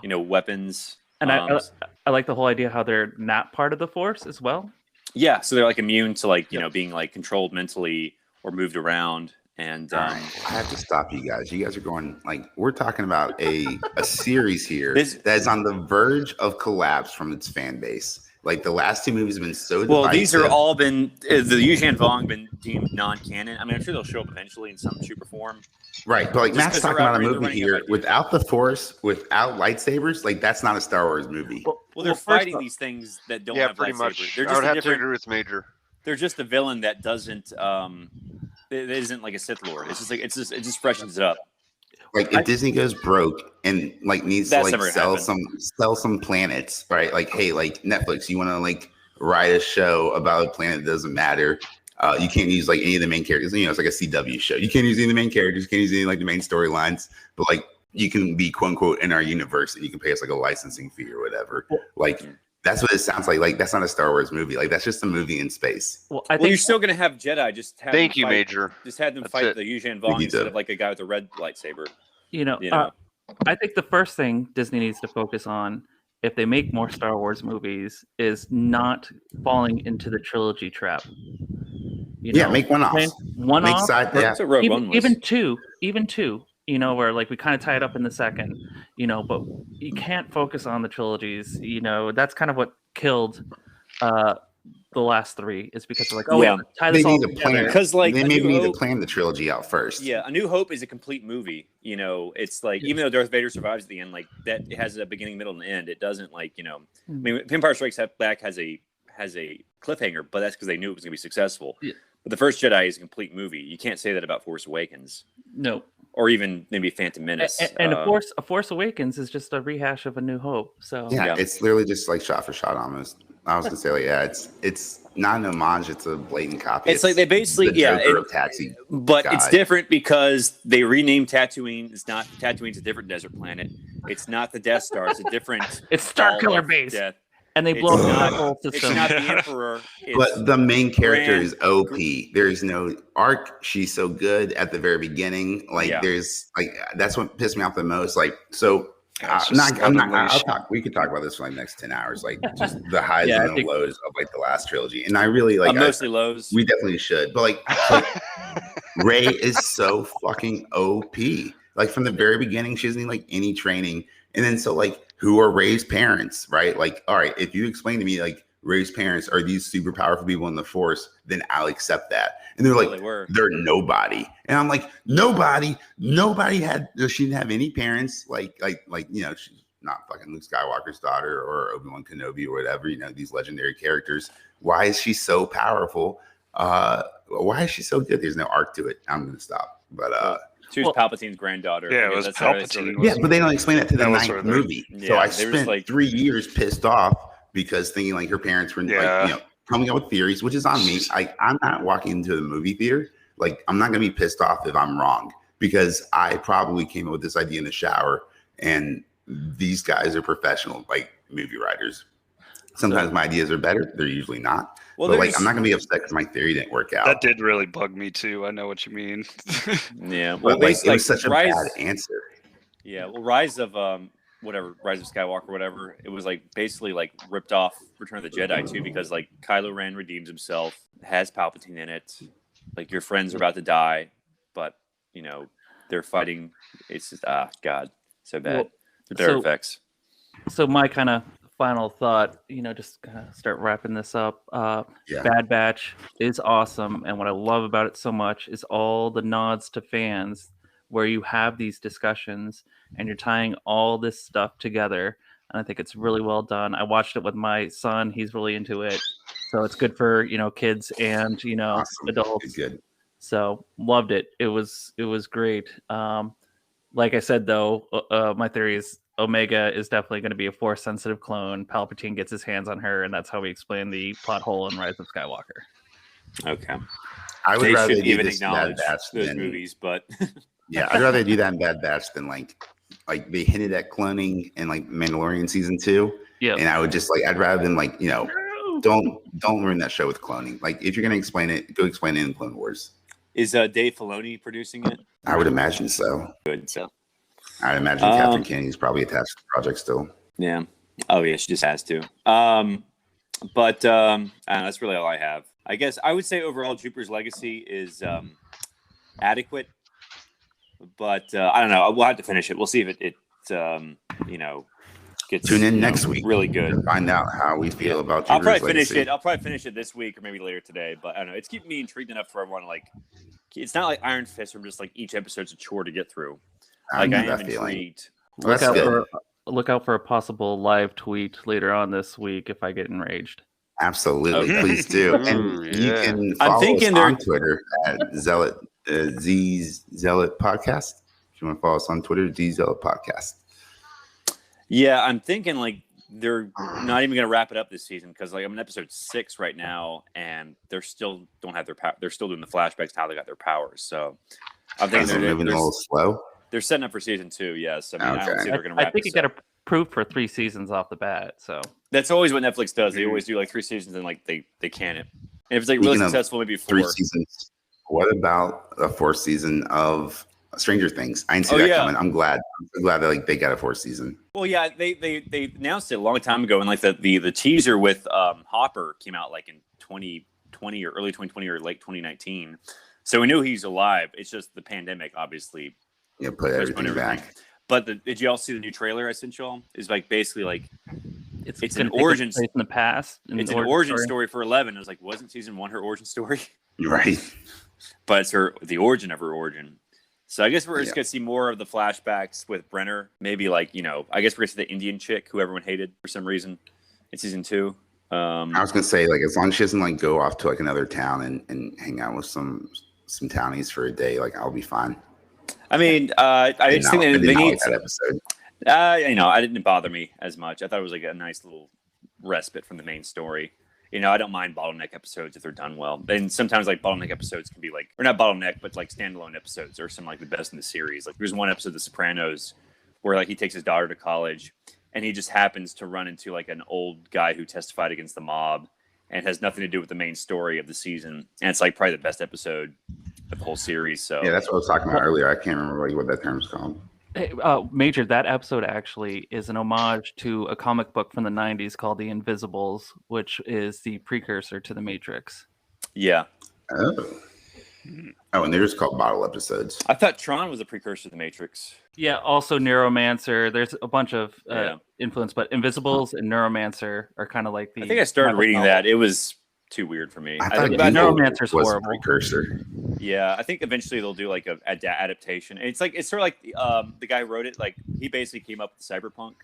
weapons. And I like the whole idea how they're not part of the Force as well. Yeah, so they're like immune to like, Yep. being like controlled mentally or moved around. And All right, I have to stop you guys. You guys are going like we're talking about a series here that is on the verge of collapse from its fan base. Like the last two movies have been so divisive. well, these are all been the Yuzhan Vong been deemed non-canon. I mean, I'm sure they'll show up eventually in some super form. Right, but like Just Matt's 'cause they're talking about a they're movie running here out of ideas. without the Force, without lightsabers. Like that's not a Star Wars movie. Well, they're first fighting off- these things that don't Yeah, have pretty lightsabers. much. They're I just would a have to different. agree with Major. They're just a villain that doesn't. It isn't like a Sith Lord. It's just like it just freshens it up. Like if Disney goes broke and like needs to That's like never gonna sell some planets, right? Like hey, like Netflix, you want to like write a show about a planet that doesn't matter. You can't use like any of the main characters. It's like a CW show. You can't use any of the main characters. You can't use any like the main storylines. But like you can be quote unquote in our universe, and you can pay us like a licensing fee or whatever. Like that's what it sounds like. Like that's not a Star Wars movie. Like that's just a movie in space. Well, I Well, think you're still gonna have Jedi. Just have Thank them you, fight, Major. Just have them That's fight it. the Yuzhan We Vong need instead to- of like a guy with a red lightsaber. I think the first thing Disney needs to focus on, if they make more Star Wars movies, is not falling into the trilogy trap. Make one off. One Make off. side. Yeah, That's what Rogue One was. Even two. Where like we kind of tie it up in the second. But you can't focus on the trilogies. That's kind of what killed the last three. Is because they're like, oh, Yeah. let's tie they this all need to plan together. Because like they A maybe New need to Hope- plan the trilogy out first. Yeah, A New Hope is a complete movie. It's like even though Darth Vader survives at the end, like that it has a beginning, middle, and end. It doesn't like I mean, Empire Strikes Back has a cliffhanger, but that's because they knew it was going to be successful. Yeah. But the first Jedi is a complete movie. You can't say that about Force Awakens No. or even maybe Phantom Menace. And a Force Awakens is just a rehash of A New Hope. So Yeah, Yeah. it's literally just like shot for shot almost. I was gonna say like it's not an homage, it's a blatant copy. It's like they basically the Joker of Taxi. but it's God. different because they renamed Tatooine. It's not Tatooine's a different desert planet. It's not the Death Star. It's a different. it's Starkiller ball of base, death. and they It's blow up the not- whole It's system. not the Emperor. It's, But the main character Grand- is OP. There's no arc. She's so good at the very beginning. Like Yeah. there's like that's what pissed me off the most. Like so. That's I'm just not. I'll revelation. talk. We could talk about this for like the next 10 hours. Like just the highs Yeah, I and the think- lows of like the last trilogy. And I really like. mostly lows. We definitely should. But like Ray is so fucking OP. Like from the very beginning, she doesn't need like any training. And then so like who are Ray's parents, right? Like, all right, if you explain to me like Ray's parents are these super powerful people in the Force, then I'll accept that. And they're Well, like, they were. they're nobody. And I'm like, nobody had she didn't have any parents. Like she's not fucking Luke Skywalker's daughter or Obi-Wan Kenobi or whatever, these legendary characters. Why is she so powerful? Why is she so good? There's no arc to it. I'm gonna stop. But She was Palpatine's granddaughter. Yeah, it because was that's how they sort of- Palpatine. yeah, but they don't explain that to the That was ninth sort of their- movie. So Yeah, I they were spent just like- 3 years pissed off because thinking like her parents were Yeah. like, coming up with theories, which is on me. I'm not walking into the movie theater. Like, I'm not gonna be pissed off if I'm wrong because I probably came up with this idea in the shower, and these guys are professional like movie writers. Sometimes my ideas are better. They're usually not. Well, But like, there's- I'm not gonna be upset because my theory didn't work out. That did really bug me too. I know what you mean. Yeah. Well, But like, it basically, was such a Rise, bad answer. Yeah. Well, Rise of Rise of Skywalker, whatever. It was like basically like ripped off Return of the Jedi too, because like Kylo Ren redeems himself, has Palpatine in it. Like your friends are about to die, but they're fighting. It's just God, so bad. Well, The better so- effects. So my kind of final thought, just kind of start wrapping this up. Yeah. Bad Batch is awesome, and what I love about it so much is all the nods to fans, where you have these discussions and you're tying all this stuff together. And I think it's really well done. I watched it with my son; he's really into it, so it's good for kids and Awesome. adults. Good. So loved it. It was great. Like I said, though, my theory is Omega is definitely going to be a Force sensitive clone. Palpatine gets his hands on her, and that's how we explain the plot hole in Rise of Skywalker. Okay. I would They rather shouldn't do even this in Bad acknowledge Batch those than movies, but yeah, I'd rather do that in Bad Batch than like they hinted at cloning in like Mandalorian season 2. Yeah. And I would just I'd rather than don't ruin that show with cloning. Like if you're gonna explain it, go explain it in Clone Wars. is Dave Filoni producing it? I would imagine so. Good. So I'd imagine Catherine Kennedy's probably attached to the project still. yeah. Oh yeah, she just has to. But I don't know, that's really all I have. I guess I would say overall, Jupiter's Legacy is adequate, but I don't know. We'll have to finish it. We'll see if it gets Tune in next week. Really good. To find out how we feel about I'll Jupiter's probably finish Legacy. it. I'll probably finish it this week or maybe later today. But I don't know. It's keeping me intrigued enough for everyone. Like, it's not like Iron Fist, where I'm just like each episode's a chore to get through. Like I am intrigued. Well, that's good. Look out for a possible live tweet later on this week if I get enraged. Absolutely, Okay. please do. And you can follow us on Twitter at Zealot Zealot Podcast. If you want to follow us on Twitter, Zealot Podcast. Yeah, I'm thinking like they're not even going to wrap it up this season because like I'm in episode 6 right now, and they're still don't have their power. They're still doing the flashbacks to how they got their powers. So I'm thinking they're moving a little slow. They're setting up for season 2. Yes, I mean I don't see they're going to. I think it got approved for 3 seasons off the bat. So that's always what Netflix does. They always do like 3 seasons and like they can it. And if it's like really successful, maybe 4. 3 seasons. What about a 4th season of Stranger Things? I didn't see that coming. I'm glad that like they got a 4th season. Well, yeah, they announced it a long time ago, and like the teaser with Hopper came out like in 2020 or early 2020 or late 2019. So we knew he's alive. It's just the pandemic, obviously. Yeah, put everything back. But did you all see the new trailer I sent y'all? It's like basically like it's an gonna origin place in the past. It's an origin story for 11. It was like, wasn't season 1 her origin story? Right. But it's the origin of her origin. So I guess we're just gonna see more of the flashbacks with Brenner. Maybe like I guess we're gonna see the Indian chick who everyone hated for some reason in season 2. I was gonna say like as long as she doesn't like go off to like another town and hang out with some townies for a day, like I'll be fine. I mean, I just think they need that episode. It didn't bother me as much. I thought it was like a nice little respite from the main story. I don't mind bottleneck episodes if they're done well. And sometimes like bottleneck episodes can be like, or not bottleneck, but like standalone episodes are some like the best in the series. Like there's one episode of The Sopranos where like he takes his daughter to college and he just happens to run into like an old guy who testified against the mob and has nothing to do with the main story of the season. And it's like probably the best episode of the whole series. So yeah, that's what I was talking about earlier. I can't remember what that term's called. Hey, Major, that episode actually is an homage to a comic book from the 90s called The Invisibles, which is the precursor to The Matrix. Yeah. Oh, and they're just called bottle episodes. I thought Tron was a precursor to The Matrix. Yeah, also Neuromancer. There's a bunch of influence, but Invisibles and Neuromancer are kind of like the... I think I started reading that. It was too weird for me. I thought Neuromancer's was horrible. Precursor. Yeah, I think eventually they'll do like a adaptation. And it's sort of like the guy who wrote it. Like he basically came up with the cyberpunk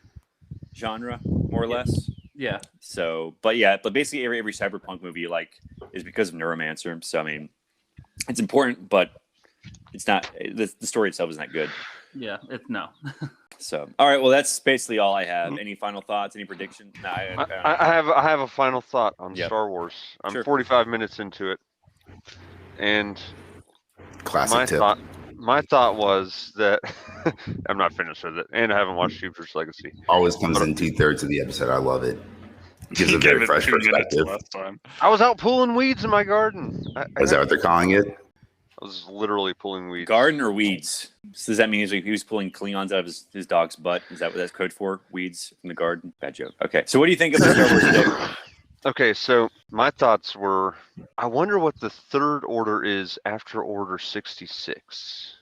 genre, more or less. Yeah. So, but basically every cyberpunk movie like is because of Neuromancer. So I mean, it's important, but it's not. The story itself is not good. Yeah, it's no. So, all right. Well, that's basically all I have. Any final thoughts? Any predictions? No, I have a final thought on Star Wars. I'm 45 minutes into it, and classic my thought was that I'm not finished with it, and I haven't watched Jupiter's Legacy. Always comes in 2/3 of the episode. I love it. Gives a very fresh perspective. Last time. I was out pulling weeds in my garden. Is that what they're calling it? I was literally pulling weeds. Garden or weeds? So does that mean he was pulling Klingons out of his dog's butt? Is that what that's code for? Weeds from the garden? Bad joke. Okay. So what do you think of the Star Wars today? Okay, so my thoughts were, I wonder what the third order is after Order 66.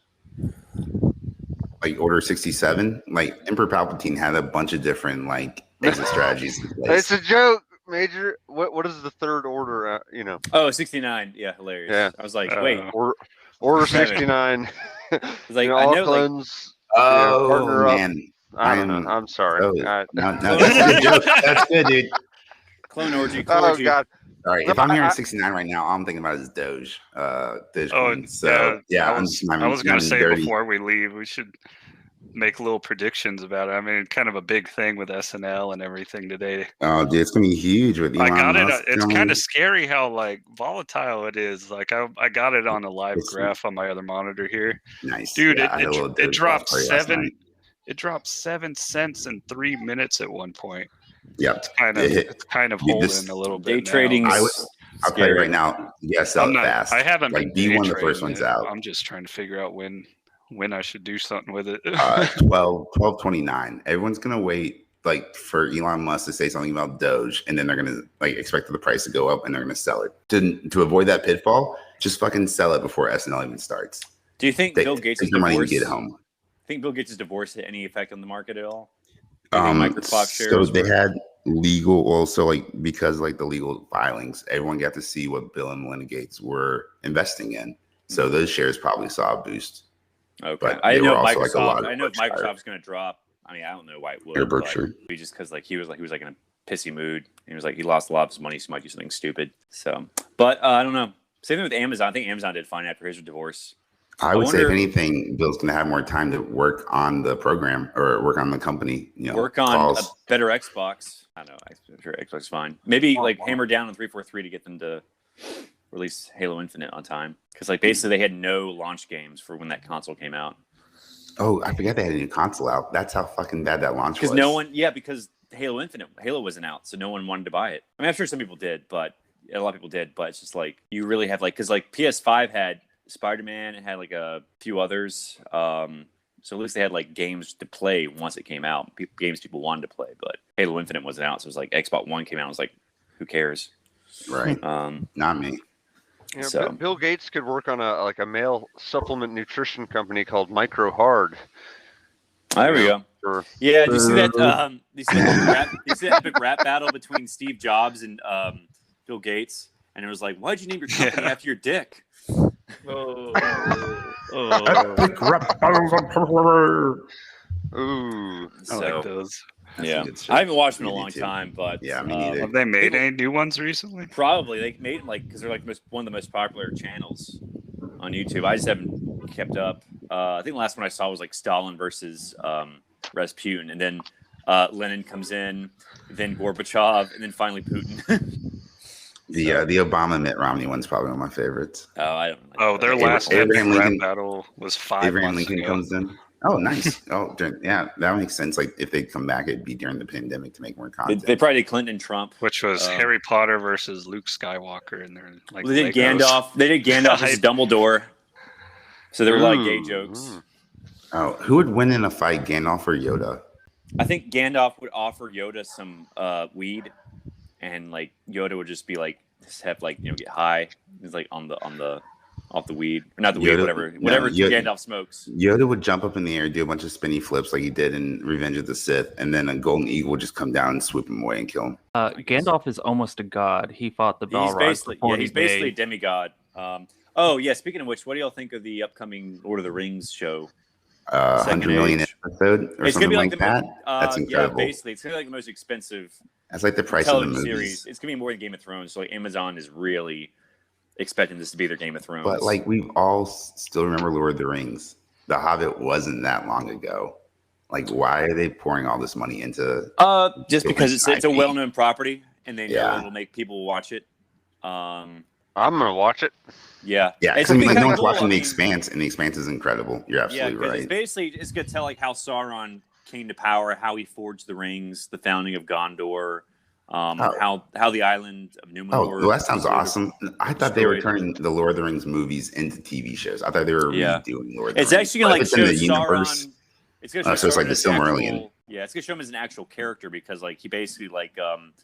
Like Order 67? Like Emperor Palpatine had a bunch of different like exit strategies in place. It's a joke, Major. What is the third order? Oh, 69. Yeah, hilarious. Yeah. I was like, wait. Order 69. It's like, all I know, clones. Oh, man. I don't know. I'm sorry. No, that's a good joke. That's good, dude. Clone orgy. Oh, God. All right, if I'm hearing 69 right now, all I'm thinking about is Doge. Dogecoin. So yeah, I was going to say before we leave, we should make little predictions about it. I mean, kind of a big thing with SNL and everything today. Oh, dude, it's gonna be huge with Elon Musk. It's kind of scary how like volatile it is. Like I got it on a live graph on my other monitor here. Nice, dude. It dropped 7. It dropped 7 cents in 3 minutes at one point. Yeah, it's kind of holding a little bit. Day trading. I'll tell you right now. Yes, I fast. I haven't like been be one of the first ones out. I'm just trying to figure out when when I should do something with it. 12:29. Everyone's gonna wait like for Elon Musk to say something about Doge, and then they're gonna like expect the price to go up, and they're gonna sell it. To avoid that pitfall, just fucking sell it before SNL even starts. Do you think Bill Gates' Take the money to divorce? get home. Think Bill Gates' divorce had any effect on the market at all? Do you think Microsoft shares So they were- had legal, also like because like the legal filings, everyone got to see what Bill and Melinda Gates were investing in. So those shares probably saw a boost. Okay, but I they know were also, like, a Microsoft. lot of I know Berkshire. Microsoft's going to drop. I mean, I don't know why it would. Or But Berkshire. maybe just because like he was in a pissy mood. He was like he lost a lot of his money, so he might do something stupid. So, but I don't know. Same thing with Amazon. I think Amazon did fine after his divorce. I would say, if wonder- anything, Bill's going to have more time to work on the program or work on the company. You know, Work on calls. a better Xbox. I don't know. I'm sure Xbox is fine. Maybe like hammer down on 343 to get them to release Halo Infinite on time. Because like basically they had no launch games for when that console came out. Oh, I forgot they had a new console out. That's how fucking bad that launch was. Because Halo wasn't out, so no one wanted to buy it. I mean, I'm sure some people did, but a lot of people did. But it's just like you really have like because like PS5 had Spider-Man, it had like a few others. So at least they had like games to play once it came out. Games people wanted to play, but Halo Infinite wasn't out, so it was like Xbox One came out. I was like, who cares? Right. Not me. You know, So- Bill Gates could work on a male supplement nutrition company called Micro Hard. There we go. Or, Yeah, did you see that? You see that epic rap battle between Steve Jobs and Bill Gates? And it was like, why'd you name your company after your dick? ooh, I So like those. That's yeah, some good shit. I haven't watched them in a Me long too. time, but Yeah, me neither. Have they made any new ones recently? Probably they made them like because they're like one of the most popular channels on YouTube. I just haven't kept up. I think the last one I saw was like Stalin versus Rasputin, and then Lenin comes in, then Gorbachev, and then finally Putin. The Obama Mitt Romney one's probably one of my favorites. Oh, I don't. Like Oh, that. their last Abraham epic rap Lincoln- battle was 5 Abraham months Lincoln ago. comes in. Oh, nice. Yeah, that makes sense. Like if they come back, it'd be during the pandemic to make more They, content. they probably did Clinton and Trump. Which was Harry Potter versus Luke Skywalker, and they're like They did Legos. Gandalf. They did Gandalf versus Dumbledore. So there were a lot of gay jokes. Oh, who would win in a fight, Gandalf or Yoda? I think Gandalf would offer Yoda some weed, and like Yoda would just be like, just have like get high. He's like on the off the weed, or not the weed, Yoda- whatever no, Yoda- Gandalf smokes. Yoda would jump up in the air, do a bunch of spinny flips like he did in Revenge of the Sith, and then a golden eagle would just come down and swoop him away and kill him. Gandalf is almost a god. He fought the He's Balrog. basically for 40 he's basically a days. demigod. Oh yeah, speaking of which, what do y'all think of the upcoming Lord of the Rings show? 100 million Age. episode or It's gonna something be like like that. That's yeah, incredible. basically, it's gonna be like the most expensive That's like the price of the television movies. series. It's gonna be more than Game of Thrones. So like Amazon is really expecting this to be their Game of Thrones. But like we all still remember Lord of the Rings. The Hobbit wasn't that long ago. Like, why are they pouring all this money into? just because it's a IP. well-known property and they know Yeah. it'll make people watch it. I'm gonna watch it. Yeah, Yeah, It's I mean, gonna be like, no kinda one's cool. watching I The mean, Expanse, and The Expanse is incredible. You're Yeah, absolutely because right. it's basically it's gonna tell like how Sauron came to power, how he forged the rings, the founding of Gondor, how the island of Numenor. Oh, well, that sounds sort of awesome. I thought they were destroyed. turning the Lord of the Rings movies into TV shows. I thought they were Yeah. redoing Lord of the It's Rings. actually gonna But like if show it's in the universe. Sauron. It's gonna show So it's like Sauron the as an Silmarillion. actual- Yeah, it's gonna show him as an actual character because like he basically like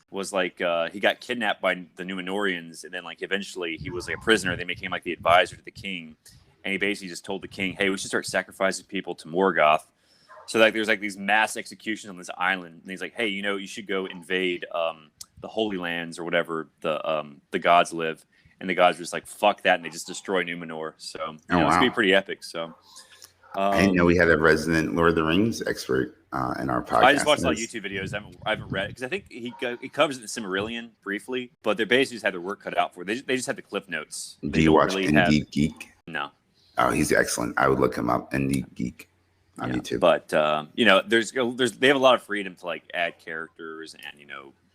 was like he got kidnapped by the Numenorians and then like eventually he was like a prisoner. They became like the advisor to the king, and he basically just told the king, "Hey, we should start sacrificing people to Morgoth." So like there's like these mass executions on this island, and he's like, "Hey, you should go invade the Holy Lands or whatever the gods live." And the gods were just like, "Fuck that," and they just destroy Numenor. So it's gonna be wow. pretty epic. So. I didn't know we had a resident Lord of the Rings expert in our podcast. I just watched a lot of YouTube videos. I haven't read it because I think he covers it in Silmarillion briefly, but they basically just had their work cut out for it. They just had the cliff notes. Do They you don't watch really Indie Geek? No. Oh, he's excellent. I would look him up, Indie Geek, on YouTube. But there's they have a lot of freedom to like add characters and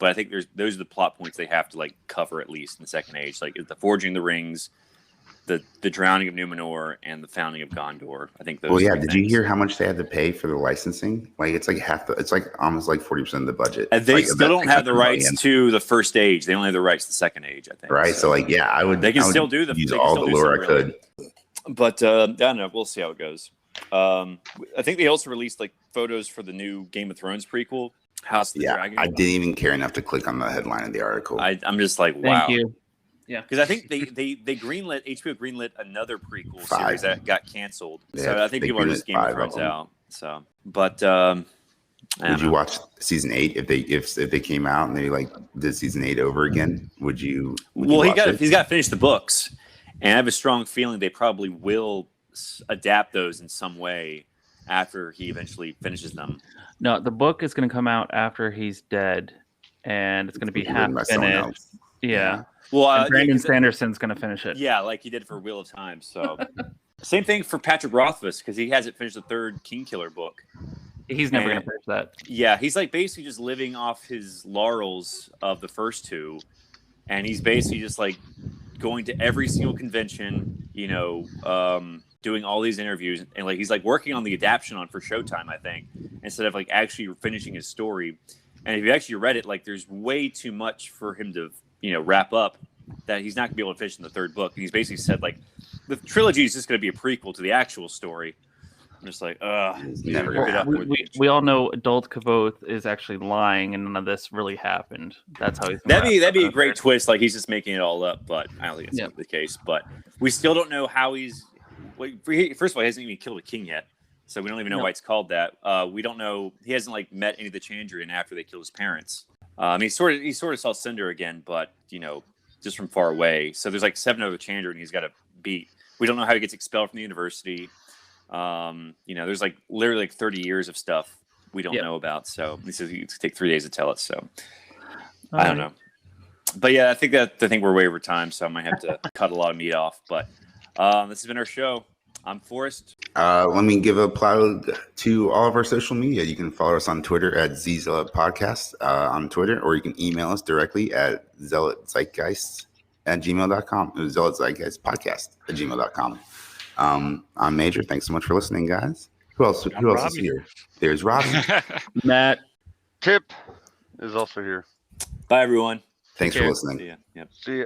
but I think those are the plot points they have to like cover at least in the Second Age, like the forging of the rings, the drowning of Numenor, and the founding of Gondor. I think those. Well, yeah. three Did you things. hear how much they had to pay for the licensing? Like, it's like it's like almost like 40% of the budget. And they Like, still about don't have the 600 rights million. to the first age. They only have the rights to the Second Age, I think. Right. So, like, yeah, I would. They can I would still do use they can all still the do lore I Silmarillion. could. But I don't know. We'll see how it goes. I think they also released like photos for the new Game of Thrones prequel, House of the Dragon. I didn't even care enough to click on the headline of the article. I'm just like, wow. Thank you. Yeah, because I think they greenlit HBO greenlit another prequel series that got canceled. Yeah, so I think people are just Game of Thrones out. So, but would you watch season 8 if they came out and they like did season 8 over again? Would you? Well, he's got to finish the books, and I have a strong feeling they probably will adapt those in some way after he eventually finishes them. No, the book is going to come out after he's dead, and it's going to be half finished. Yeah. Well, and Brandon Sanderson's going to finish it. Yeah, like he did for Wheel of Time. So, same thing for Patrick Rothfuss because he hasn't finished the third King Killer book. He's never going to finish that. Yeah, he's like basically just living off his laurels of the first two, and he's basically just like going to every single convention, doing all these interviews, and like he's like working on the adaptation for Showtime, I think, instead of like actually finishing his story. And if you actually read it, like there's way too much for him to wrap up that he's not gonna be able to finish in the third book. And he's basically said like the trilogy is just gonna be a prequel to the actual story. I'm just like, we all know Adult Kavoth is actually lying, and none of this really happened. That's how he's. That'd be a great twist. Like he's just making it all up, but I don't think that's the case. But we still don't know how he's. First of all, he hasn't even killed a king yet, so we don't even know why it's called that. We don't know. He hasn't like met any of the Chandrian after they killed his parents. He sort of saw Cinder again, but just from far away. So there's like 7 other Chandrian he's got to beat. We don't know how he gets expelled from the university. There's like literally like 30 years of stuff we don't know about. So he says it's take 3 days to tell us. So I don't know. But yeah, I think we're way over time, so I might have to cut a lot of meat off. But this has been our show. I'm Forrest. Let me give a plug to all of our social media. You can follow us on Twitter at Zealot Podcast on Twitter, or you can email us directly at zealotzeitgeist@gmail.com. zealotzeitgeistpodcast@gmail.com. I'm Major. Thanks so much for listening, guys. Who else is here? There's Robbie. Matt. Tip is also here. Bye, everyone. Thanks for listening. See ya. Yep. See ya.